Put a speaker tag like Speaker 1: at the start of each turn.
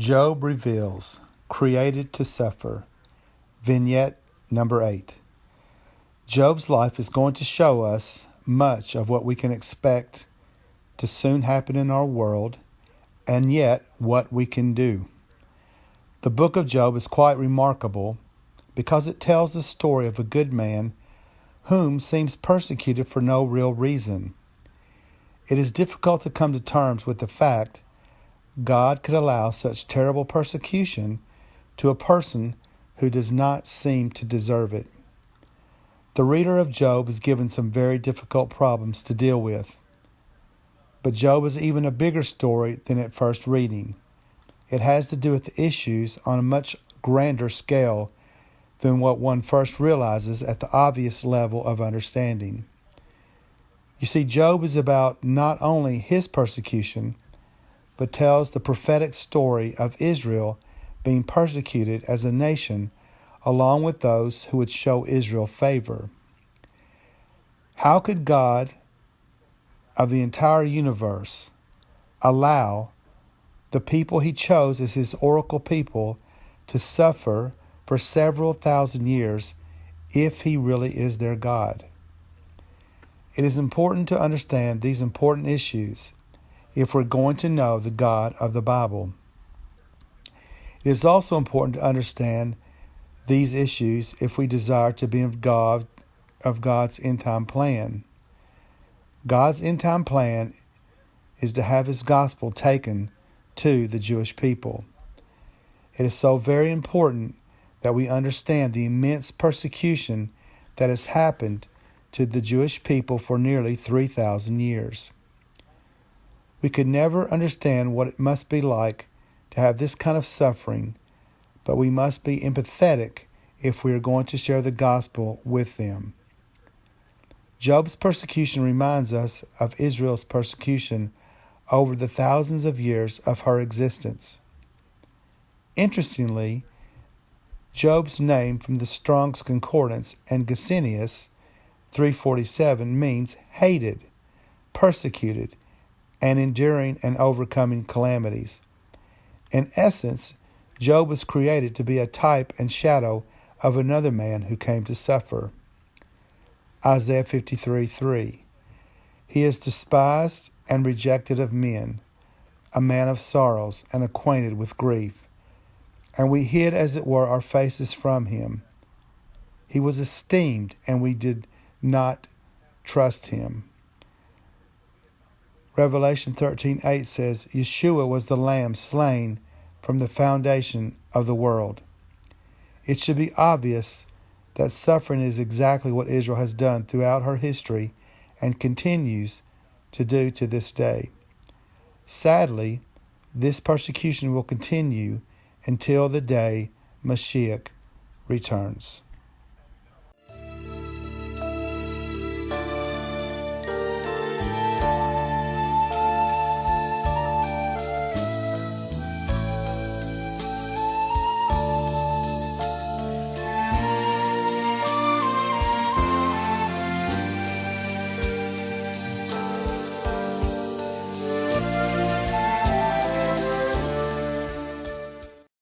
Speaker 1: Job reveals, created to suffer. Vignette number 8. Job's life is going to show us much of what we can expect to soon happen in our world, and yet what we can do. The book of Job is quite remarkable because it tells the story of a good man whom seems persecuted for no real reason. It is difficult to come to terms with the fact God could allow such terrible persecution to a person who does not seem to deserve it. The reader of Job is given some very difficult problems to deal with. But Job is even a bigger story than at first reading. It has to do with the issues on a much grander scale than what one first realizes at the obvious level of understanding. You see, Job is about not only his persecution, but tells the prophetic story of Israel being persecuted as a nation along with those who would show Israel favor. How could God of the entire universe allow the people he chose as his oracle people to suffer for several thousand years if he really is their God? It is important to understand these important issues if we're going to know the God of the Bible. It is also important to understand these issues if we desire to be of God's end-time plan. God's end-time plan is to have his gospel taken to the Jewish people. It is so very important that we understand the immense persecution that has happened to the Jewish people for nearly 3,000 years. We could never understand what it must be like to have this kind of suffering, but we must be empathetic if we are going to share the gospel with them. Job's persecution reminds us of Israel's persecution over the thousands of years of her existence. Interestingly, Job's name from the Strong's Concordance and Gesenius 347 means hated, persecuted, and enduring and overcoming calamities. In essence, Job was created to be a type and shadow of another man who came to suffer. Isaiah 53:3. He is despised and rejected of men, a man of sorrows and acquainted with grief. And we hid, as it were, our faces from him. He was esteemed, and we did not trust him. Revelation 13:8 says, Yeshua was the Lamb slain from the foundation of the world. It should be obvious that suffering is exactly what Israel has done throughout her history and continues to do to this day. Sadly, this persecution will continue until the day Mashiach returns.